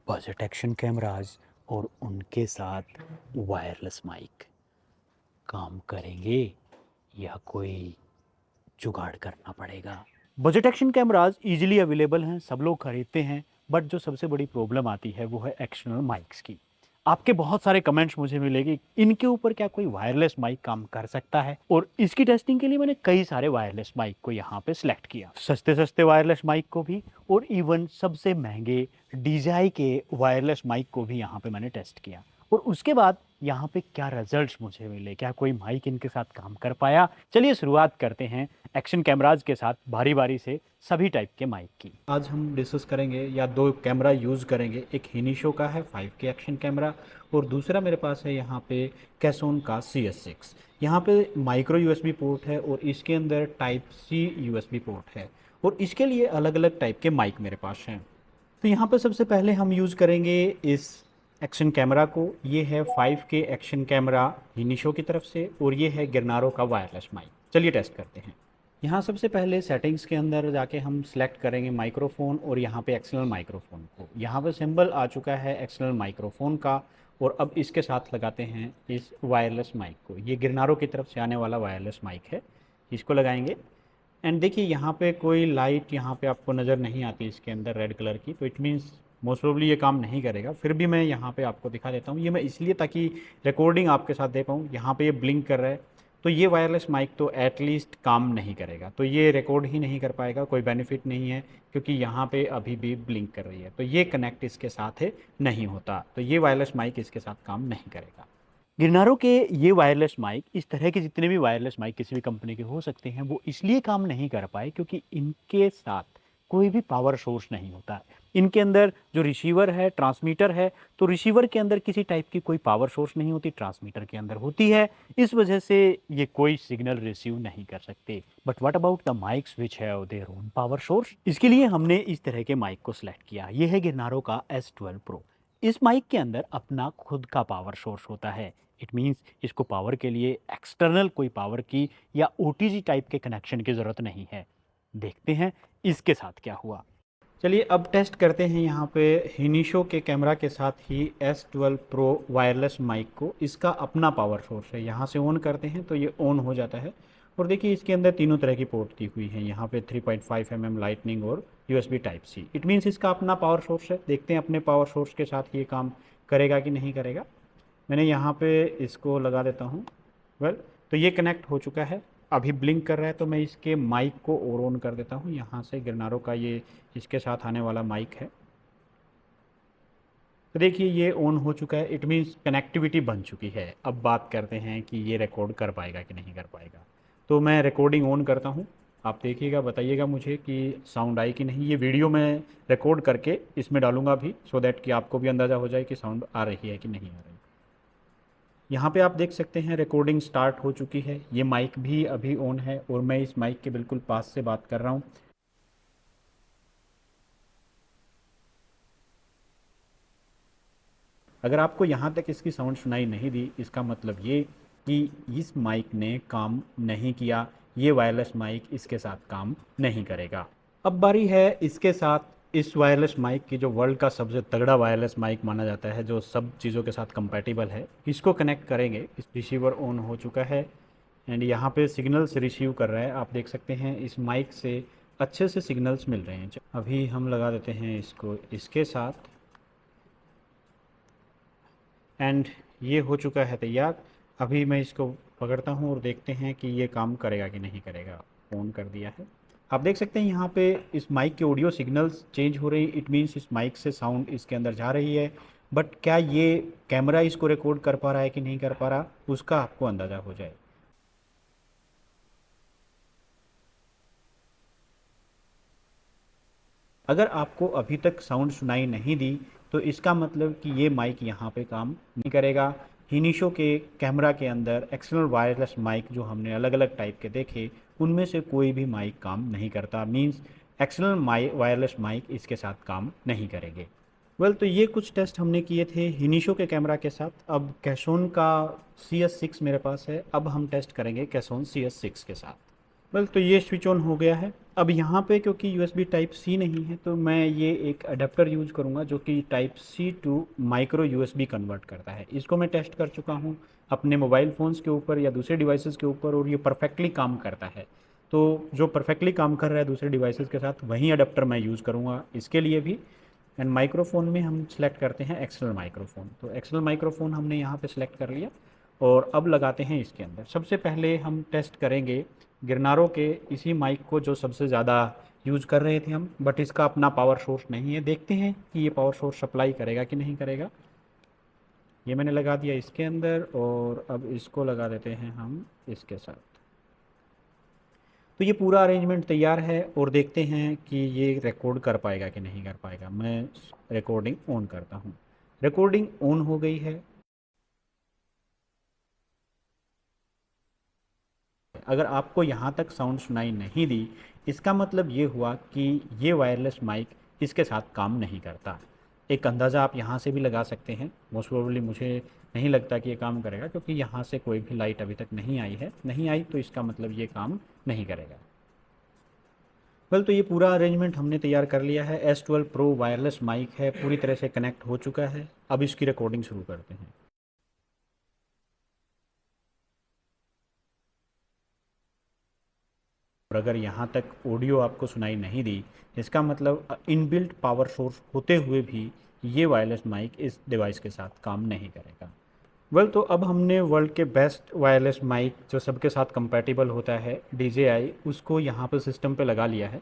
Budget action cameras और उनके साथ वायरलेस माइक काम करेंगे या कोई जुगाड़ करना पड़ेगा। Budget action cameras easily available हैं, सब लोग खरीदते हैं, बट जो सबसे बड़ी प्रॉब्लम आती है वो है एक्सटर्नल माइक्स की। आपके बहुत सारे कमेंट्स मुझे मिले कि इनके ऊपर क्या कोई वायरलेस माइक काम कर सकता है, और इसकी टेस्टिंग के लिए मैंने कई सारे वायरलेस माइक को यहाँ पे सिलेक्ट किया, सस्ते सस्ते वायरलेस माइक को भी और इवन सबसे महंगे DJI के वायरलेस माइक को भी यहाँ पे मैंने टेस्ट किया। और उसके बाद यहाँ पे क्या रिजल्ट्स मुझे मिले, क्या कोई माइक इनके साथ काम कर पाया। चलिए शुरुआत करते हैं एक्शन कैमराज के साथ बारी बारी से सभी टाइप के माइक की। आज हम डिस्कस करेंगे या दो कैमरा यूज़ करेंगे। एक हिनीशो का है 5K एक्शन कैमरा और दूसरा मेरे पास है यहाँ पे कैसोन का CS6। यहाँ पे माइक्रो USB पोर्ट है और इसके अंदर टाइप C USB पोर्ट है और इसके लिए अलग अलग टाइप के माइक मेरे पास हैं। तो यहाँ पर सबसे पहले हम यूज़ करेंगे इस एक्शन कैमरा को। ये है 5K एक्शन कैमरा हिनीशो की तरफ से और ये है गिरनारो का वायरलेस माइक। चलिए टेस्ट करते हैं। यहाँ सबसे पहले सेटिंग्स के अंदर जाके हम सिलेक्ट करेंगे माइक्रोफोन और यहाँ पे एक्सटर्नल माइक्रोफोन को। यहाँ पे सिंबल आ चुका है एक्सटर्नल माइक्रोफोन का और अब इसके साथ लगाते हैं इस वायरलेस माइक को। ये गिरनारो की तरफ से आने वाला वायरलेस माइक है, इसको लगाएंगे। एंड देखिए यहाँ पे कोई लाइट यहाँ पे आपको नज़र नहीं आती इसके अंदर रेड कलर की, तो इट मीन्स मोस्ट प्रोबली ये काम नहीं करेगा। फिर भी मैं यहाँ पे आपको दिखा देता हूँ, ये मैं इसलिए ताकि रिकॉर्डिंग आपके साथ दे पाऊँ। यहाँ पे ये ब्लिंक कर रहा है, तो ये वायरलेस माइक तो एटलीस्ट काम नहीं करेगा, तो ये रिकॉर्ड ही नहीं कर पाएगा, कोई बेनिफिट नहीं है क्योंकि यहाँ पे अभी भी ब्लिंक कर रही है, तो ये कनेक्ट इसके साथ है नहीं होता, तो ये वायरलेस माइक इसके साथ काम नहीं करेगा। गिरनारो के ये वायरलेस माइक, इस तरह के जितने भी वायरलेस माइक किसी भी कंपनी के हो सकते हैं, वो इसलिए काम नहीं कर पाए क्योंकि इनके साथ कोई भी पावर सोर्स नहीं होता है। इनके अंदर जो रिसीवर है, ट्रांसमीटर है, तो रिसीवर के अंदर किसी टाइप की कोई पावर सोर्स नहीं होती, ट्रांसमीटर के अंदर होती है। इस वजह से ये कोई सिग्नल रिसीव नहीं कर सकते। But what about the mics which have their own power source? इसके लिए हमने इस तरह के माइक को सिलेक्ट किया। ये है गिरनारो का S12 Pro। इस माइक के अंदर अपना खुद का पावर सोर्स होता है। इट मीन्स इसको पावर के लिए एक्सटर्नल कोई पावर की या OTG टाइप के कनेक्शन की ज़रूरत नहीं है। देखते हैं इसके साथ क्या हुआ। चलिए अब टेस्ट करते हैं यहाँ पे हिनीशो के कैमरा के साथ ही S12 Pro वायरलेस माइक को। इसका अपना पावर सोर्स है, यहाँ से ऑन करते हैं तो ये ऑन हो जाता है और देखिए इसके अंदर तीनों तरह की पोर्ट दी हुई हैं। यहाँ पे 3.5 mm लाइटनिंग और USB type C। It means इसका अपना पावर सोर्स है। देखते हैं अपने पावर सोर्स के साथ ये काम करेगा कि नहीं करेगा। मैंने यहाँ पे इसको लगा देता हूँ। वेल, तो ये कनेक्ट हो चुका है, अभी ब्लिंक कर रहा है, तो मैं इसके माइक को और ऑन कर देता हूँ। यहाँ से गिरनारो का ये इसके साथ आने वाला माइक है, तो देखिए ये ऑन हो चुका है। इट मीन्स कनेक्टिविटी बन चुकी है। अब बात करते हैं कि ये रिकॉर्ड कर पाएगा कि नहीं कर पाएगा। तो मैं रिकॉर्डिंग ऑन करता हूँ, आप देखिएगा, बताइएगा मुझे कि साउंड आई कि नहीं। ये वीडियो मैं रिकॉर्ड करके इसमें डालूंगा भी, सो दैट कि आपको भी अंदाज़ा हो जाए कि साउंड आ रही है कि नहीं आ रही। यहाँ पे आप देख सकते हैं रिकॉर्डिंग स्टार्ट हो चुकी है। ये माइक भी अभी ऑन है और मैं इस माइक के बिल्कुल पास से बात कर रहा हूँ। अगर आपको यहाँ तक इसकी साउंड सुनाई नहीं दी, इसका मतलब ये कि इस माइक ने काम नहीं किया, ये वायरलेस माइक इसके साथ काम नहीं करेगा। अब बारी है इसके साथ इस वायरलेस माइक की, जो वर्ल्ड का सबसे तगड़ा वायरलेस माइक माना जाता है, जो सब चीज़ों के साथ कंपैटिबल है। इसको कनेक्ट करेंगे। इस रिसीवर ऑन हो चुका है एंड यहाँ पे सिग्नल्स रिसीव कर रहा है। आप देख सकते हैं इस माइक से अच्छे से सिग्नल्स मिल रहे हैं। अभी हम लगा देते हैं इसको इसके साथ एंड ये हो चुका है तैयार। अभी मैं इसको पकड़ता हूँ और देखते हैं कि ये काम करेगा कि नहीं करेगा। ऑन कर दिया है। आप देख सकते हैं यहाँ पे इस माइक के ऑडियो सिग्नल्स चेंज हो रही। इट मीन्स इस माइक से साउंड इसके अंदर जा रही है, बट क्या ये कैमरा इसको रिकॉर्ड कर पा रहा है कि नहीं कर पा रहा, उसका आपको अंदाज़ा हो जाए। अगर आपको अभी तक साउंड सुनाई नहीं दी, तो इसका मतलब कि ये माइक यहाँ पे काम नहीं करेगा। हिनीशो के कैमरा के अंदर एक्सटर्नल वायरलेस माइक जो हमने अलग अलग टाइप के देखे, उनमें से कोई भी माइक काम नहीं करता। मीन्स एक्सटर्नल वायरलेस माइक इसके साथ काम नहीं करेंगे। वेल, तो ये कुछ टेस्ट हमने किए थे हिनीशो के कैमरा के साथ। अब कैसोन का CS6 मेरे पास है, अब हम टेस्ट करेंगे कैसोन CS6 के साथ। वेल तो ये स्विच ऑन हो गया है। अब यहाँ पे क्योंकि USB टाइप सी नहीं है तो मैं ये एक अडेप्टर यूज़ करूँगा जो कि type C to micro USB convert करता है। इसको मैं टेस्ट कर चुका हूँ अपने मोबाइल फ़ोन्स के ऊपर या दूसरे डिवाइसेस के ऊपर और ये परफेक्टली काम करता है। तो जो परफेक्टली काम कर रहा है दूसरे डिवाइसेस के साथ वही अडेप्टर मैं यूज़ करूँगा इसके लिए भी। एंड माइक्रोफ़ोन में हम सेलेक्ट करते हैं एक्सटर्नल माइक्रोफ़ोन। तो एक्सटर्नल माइक्रोफ़ोन हमने यहाँ पे सेलेक्ट कर लिया और अब लगाते हैं इसके अंदर। सबसे पहले हम टेस्ट करेंगे गिरनारों के इसी माइक को जो सबसे ज़्यादा यूज़ कर रहे थे हम, बट इसका अपना पावर सोर्स नहीं है। देखते हैं कि ये पावर सोर्स सप्लाई करेगा कि नहीं करेगा। ये मैंने लगा दिया इसके अंदर और अब इसको लगा देते हैं हम इसके साथ। तो ये पूरा अरेंजमेंट तैयार है और देखते हैं कि ये रिकॉर्ड कर पाएगा कि नहीं कर पाएगा। मैं रिकॉर्डिंग ऑन करता हूँ। रिकॉर्डिंग ऑन हो गई है। अगर आपको यहाँ तक साउंड सुनाई नहीं दी इसका मतलब ये हुआ कि ये वायरलेस माइक इसके साथ काम नहीं करता। एक अंदाज़ा आप यहाँ से भी लगा सकते हैं। मोस्ट प्रोबेबली मुझे नहीं लगता कि ये काम करेगा क्योंकि यहाँ से कोई भी लाइट अभी तक नहीं आई है। नहीं आई तो इसका मतलब ये काम नहीं करेगा। वेल तो ये पूरा अरेंजमेंट हमने तैयार कर लिया है। S12 Pro वायरलेस माइक है, पूरी तरह से कनेक्ट हो चुका है। अब इसकी रिकॉर्डिंग शुरू करते हैं। और अगर यहाँ तक ऑडियो आपको सुनाई नहीं दी इसका मतलब इनबिल्ट पावर सोर्स होते हुए भी ये वायरलेस माइक इस डिवाइस के साथ काम नहीं करेगा। वेल तो अब हमने वर्ल्ड के बेस्ट वायरलेस माइक जो सबके साथ कंपैटिबल होता है DJI, उसको यहाँ पर सिस्टम पे लगा लिया है।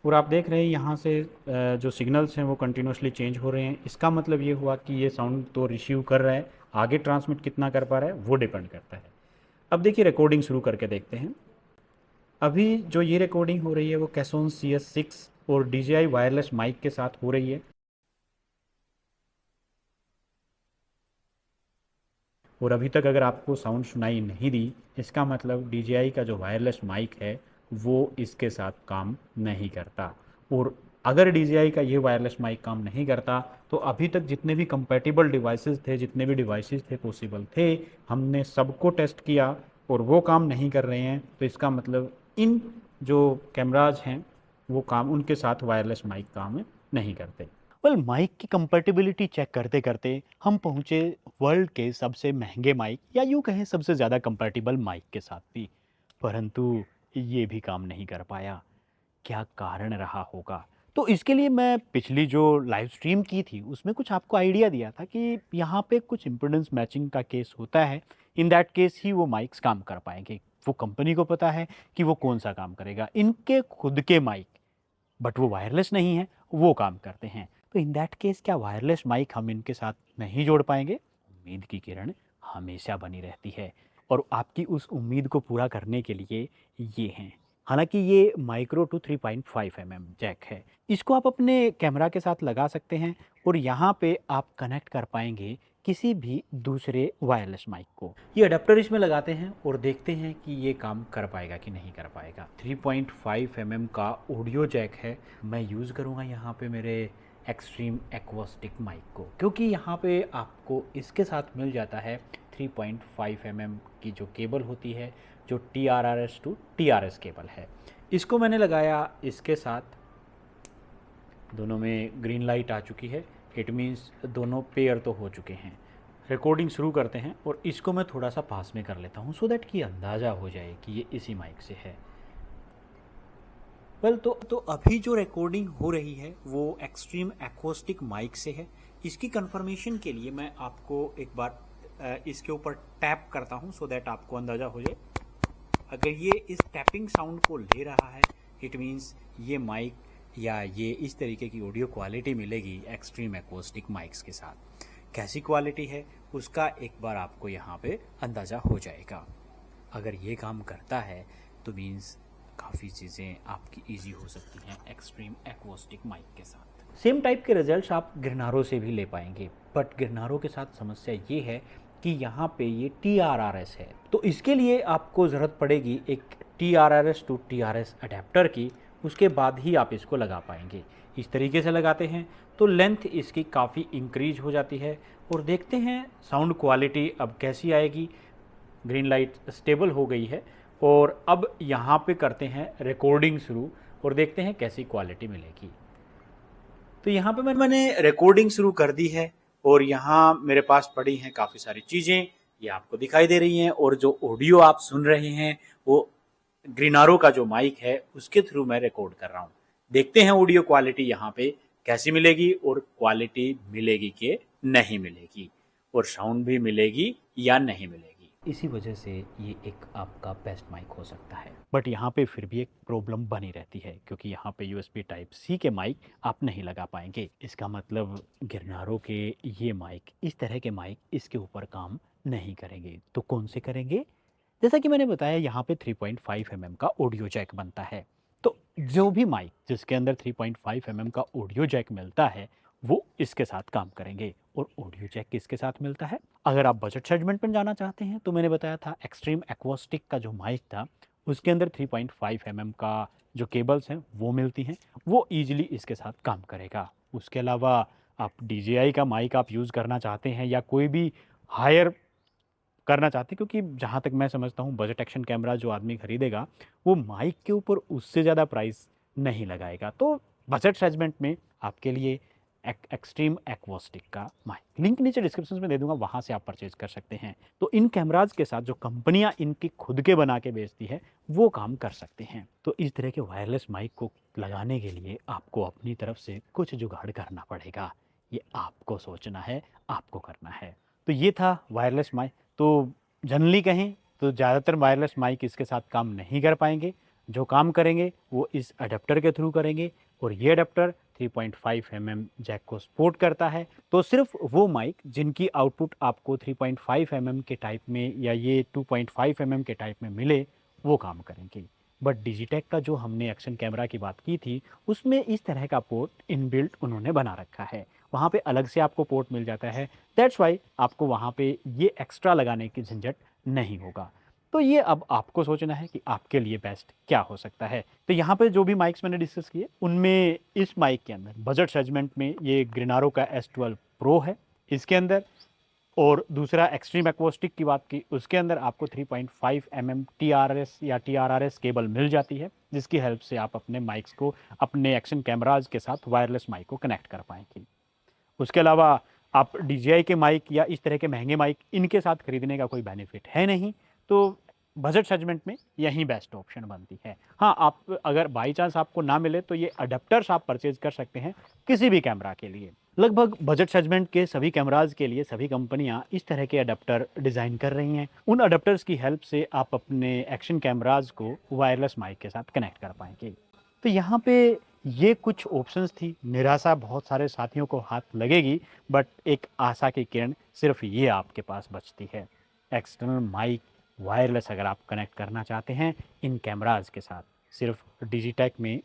और आप देख रहे हैं यहाँ से जो सिग्नल्स हैं वो कंटिन्यूसली चेंज हो रहे हैं। इसका मतलब ये हुआ कि ये साउंड तो रिसीव कर रहा है, आगे ट्रांसमिट कितना कर पा रहा है वो डिपेंड करता है। अब देखिए रिकॉर्डिंग शुरू करके देखते हैं। अभी जो ये रिकॉर्डिंग हो रही है वो कैसोन CS6 और DJI वायरलेस माइक के साथ हो रही है। और अभी तक अगर आपको साउंड सुनाई नहीं दी इसका मतलब DJI का जो वायरलेस माइक है वो इसके साथ काम नहीं करता। और अगर DJI का ये वायरलेस माइक काम नहीं करता तो अभी तक जितने भी कंपैटिबल डिवाइसेस थे, जितने भी डिवाइसेस थे पॉसिबल थे, हमने सबको टेस्ट किया और वो काम नहीं कर रहे हैं। तो इसका मतलब इन जो कैमराज हैं वो काम उनके साथ वायरलेस माइक काम नहीं करते। वेल माइक की कंपैटिबिलिटी चेक करते करते हम पहुंचे वर्ल्ड के सबसे महंगे माइक या यूँ कहें सबसे ज़्यादा कंपैटिबल माइक के साथ भी, परंतु ये भी काम नहीं कर पाया। क्या कारण रहा होगा? तो इसके लिए मैं पिछली जो लाइव स्ट्रीम की थी उसमें कुछ आपको आइडिया दिया था कि यहाँ पे कुछ इम्पीडेंस मैचिंग का केस होता है। इन दैट केस ही वो माइक्स काम कर पाएंगे। वो कंपनी को पता है कि वो कौन सा काम करेगा। इनके खुद के माइक, बट वो वायरलेस नहीं है, वो काम करते हैं। तो इन दैट केस क्या वायरलेस माइक हम इनके साथ नहीं जोड़ पाएंगे? उम्मीद की किरण हमेशा बनी रहती है और आपकी उस उम्मीद को पूरा करने के लिए ये हैं। हालांकि ये माइक्रो टू 3.5 mm जैक है। इसको आप अपने कैमरा के साथ लगा सकते हैं और यहाँ पे आप कनेक्ट कर पाएंगे किसी भी दूसरे वायरलेस माइक को। ये अडेप्टर इसमें लगाते हैं और देखते हैं कि ये काम कर पाएगा कि नहीं कर पाएगा। 3.5 mm का ऑडियो जैक है। मैं यूज़ करूँगा यहाँ पे मेरे एक्सट्रीम एक्वास्टिक माइक को, क्योंकि यहाँ पे आपको इसके साथ मिल जाता है 3.5 mm की जो केबल होती है, जो TRRS टू TRS केबल है। इसको मैंने लगाया इसके साथ, दोनों में ग्रीन लाइट आ चुकी है। इट मीन्स दोनों पेयर तो हो चुके हैं। रिकॉर्डिंग शुरू करते हैं और इसको मैं थोड़ा सा पास में कर लेता हूँ सो दैट कि अंदाज़ा हो जाए कि ये इसी माइक से है। वेल तो अभी जो रिकॉर्डिंग हो रही है वो एक्सट्रीम एक्वास्टिक माइक से है। इसकी कंफर्मेशन के लिए मैं आपको एक बार इसके ऊपर टैप करता हूँ सो दैट आपको अंदाज़ा हो जाए। अगर ये इस टैपिंग साउंड को ले रहा है इट मीन्स ये माइक या ये इस तरीके की ऑडियो क्वालिटी मिलेगी एक्सट्रीम एक्वास्टिक माइक्स के साथ। कैसी क्वालिटी है उसका एक बार आपको यहाँ पे अंदाज़ा हो जाएगा। अगर ये काम करता है तो मीन्स काफ़ी चीज़ें आपकी इजी हो सकती हैं एक्सट्रीम एक्वास्टिक माइक के साथ। सेम टाइप के रिजल्ट्स आप गिरनारों से भी ले पाएंगे, बट गिरनारों के साथ समस्या ये है कि यहाँ पे ये TRRS है। तो इसके लिए आपको ज़रूरत पड़ेगी एक TRRS टू TRS अडेप्टर की, उसके बाद ही आप इसको लगा पाएंगे। इस तरीके से लगाते हैं तो लेंथ इसकी काफ़ी इंक्रीज हो जाती है। और देखते हैं साउंड क्वालिटी अब कैसी आएगी। ग्रीन लाइट स्टेबल हो गई है और अब यहाँ पे करते हैं रिकॉर्डिंग शुरू और देखते हैं कैसी क्वालिटी मिलेगी। तो यहाँ पे मैंने रिकॉर्डिंग शुरू कर दी है और यहाँ मेरे पास पड़ी हैं काफ़ी सारी चीज़ें, ये आपको दिखाई दे रही हैं। और जो ऑडियो आप सुन रहे हैं वो ग्रीनारो का जो माइक है उसके थ्रू मैं रिकॉर्ड कर रहा हूँ। देखते हैं ऑडियो क्वालिटी यहाँ पे कैसी मिलेगी और क्वालिटी मिलेगी कि नहीं मिलेगी, और साउंड भी मिलेगी या नहीं मिलेगी। इसी वजह से ये एक आपका बेस्ट माइक हो सकता है। बट यहाँ पे फिर भी एक प्रॉब्लम बनी रहती है, क्योंकि यहाँ पे USB टाइप C के माइक आप नहीं लगा पाएंगे। इसका मतलब गिरनारो के ये माइक, इस तरह के माइक इसके ऊपर काम नहीं करेंगे। तो कौन से करेंगे? जैसा कि मैंने बताया, यहाँ पे 3.5 mm का ऑडियो जैक बनता है। तो जो भी माइक जिसके अंदर 3.5 mm का ऑडियो जैक मिलता है वो इसके साथ काम करेंगे। और ऑडियो जैक किसके साथ मिलता है? अगर आप बजट सेगमेंट में जाना चाहते हैं तो मैंने बताया था एक्सट्रीम एक्वास्टिक का जो माइक था उसके अंदर 3.5 mm का जो केबल्स हैं वो मिलती हैं, वो ईजिली इसके साथ काम करेगा। उसके अलावा आप DJI का माइक आप यूज़ करना चाहते हैं या कोई भी हायर करना चाहते हैं, क्योंकि जहाँ तक मैं समझता हूँ बजट एक्शन कैमरा जो आदमी खरीदेगा वो माइक के ऊपर उससे ज़्यादा प्राइस नहीं लगाएगा। तो बजट सेगमेंट में आपके लिए एक्सट्रीम एक्वास्टिक का माइक लिंक नीचे डिस्क्रिप्शन में दे दूंगा, वहाँ से आप परचेज कर सकते हैं। तो इन कैमराज के साथ जो कंपनियाँ इनकी खुद के बना के बेचती है वो काम कर सकते हैं। तो इस तरह के वायरलेस माइक को लगाने के लिए आपको अपनी तरफ से कुछ जुगाड़ करना पड़ेगा। ये आपको सोचना है, आपको करना है। तो ये था वायरलेस माइक। तो जनरली कहें तो ज़्यादातर वायरलेस माइक इसके साथ काम नहीं कर पाएंगे। जो काम करेंगे वो इस अडेप्टर के थ्रू करेंगे, और ये अडेप्टर 3.5 mm जैक को सपोर्ट करता है। तो सिर्फ वो माइक जिनकी आउटपुट आपको 3.5 mm के टाइप में या ये 2.5 mm के टाइप में मिले वो काम करेंगे। बट डिजिटेक का जो हमने एक्शन कैमरा की बात की थी उसमें इस तरह का पोर्ट इनबिल्ट उन्होंने बना रखा है, वहाँ पे अलग से आपको पोर्ट मिल जाता है। दैट्स वाई आपको वहाँ पे ये एक्स्ट्रा लगाने की झंझट नहीं होगा। तो ये अब आपको सोचना है कि आपके लिए बेस्ट क्या हो सकता है। तो यहाँ पे जो भी माइक्स मैंने डिस्कस किए उनमें इस माइक के अंदर बजट सेगमेंट में ये ग्रीनारो का S12 Pro है इसके अंदर, और दूसरा एक्सट्रीम एक्वास्टिक की बात की उसके अंदर आपको 3.5 mm TRS या TRRS केबल मिल जाती है, जिसकी हेल्प से आप अपने माइक्स को अपने एक्शन कैमराज के साथ वायरलेस माइक को कनेक्ट कर पाएंगे। उसके अलावा आप DJI के माइक या इस तरह के महंगे माइक इनके साथ खरीदने का कोई बेनिफिट है नहीं। तो बजट सेगमेंट में यही बेस्ट ऑप्शन बनती है। हाँ, आप अगर बाई चांस आपको ना मिले तो ये अडेप्टर्स आप परचेज कर सकते हैं किसी भी कैमरा के लिए। लगभग बजट सेगमेंट के सभी कैमराज के लिए सभी कंपनियां इस तरह के अडेप्टर डिज़ाइन कर रही हैं। उन अडेप्टर्स की हेल्प से आप अपने एक्शन कैमराज को वायरलेस माइक के साथ कनेक्ट कर पाएंगे। तो यहाँ पे ये कुछ ऑप्शंस थी। निराशा बहुत सारे साथियों को हाथ लगेगी, बट एक आशा की किरण सिर्फ ये आपके पास बचती है। एक्सटर्नल माइक वायरलेस अगर आप कनेक्ट करना चाहते हैं इन कैमराज के साथ, सिर्फ डिजिटेक में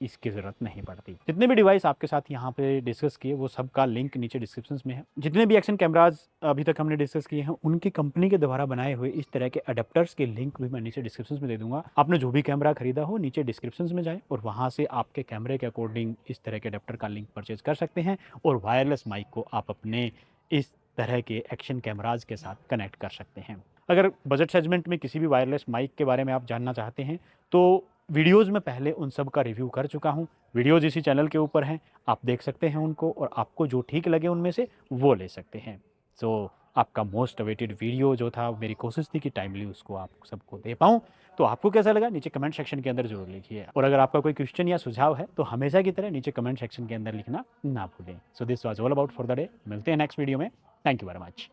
इसकी ज़रूरत नहीं पड़ती। जितने भी डिवाइस आपके साथ यहाँ पे डिस्कस किए वो सब का लिंक नीचे डिस्क्रिप्शन में है। जितने भी एक्शन कैमराज अभी तक हमने डिस्कस किए हैं उनकी कंपनी के द्वारा बनाए हुए इस तरह के अडेप्टर्स के लिंक भी मैं नीचे डिस्क्रिप्शन में दे दूंगा। आपने जो भी कैमरा खरीदा हो नीचे डिस्क्रिप्शन में जाए और वहाँ से आपके कैमरे के अकॉर्डिंग इस तरह के अडेप्टर का लिंक परचेज कर सकते हैं, और वायरलेस माइक को आप अपने इस तरह के एक्शन कैमराज के साथ कनेक्ट कर सकते हैं। अगर बजट सेगमेंट में किसी भी वायरलेस माइक के बारे में आप जानना चाहते हैं तो वीडियोज़ में पहले उन सब का रिव्यू कर चुका हूँ। वीडियोज़ इसी चैनल के ऊपर हैं, आप देख सकते हैं उनको, और आपको जो ठीक लगे उनमें से वो ले सकते हैं। सो आपका मोस्ट अवेटेड वीडियो जो था, मेरी कोशिश थी कि टाइमली उसको आप सबको दे पाऊँ। तो आपको कैसा लगा नीचे कमेंट सेक्शन के अंदर जरूर लिखिए, और अगर आपका कोई क्वेश्चन या सुझाव है तो हमेशा की तरह नीचे कमेंट सेक्शन के अंदर लिखना ना भूलें। So this was all about for the day. मिलते हैं नेक्स्ट वीडियो में। Thank you very much.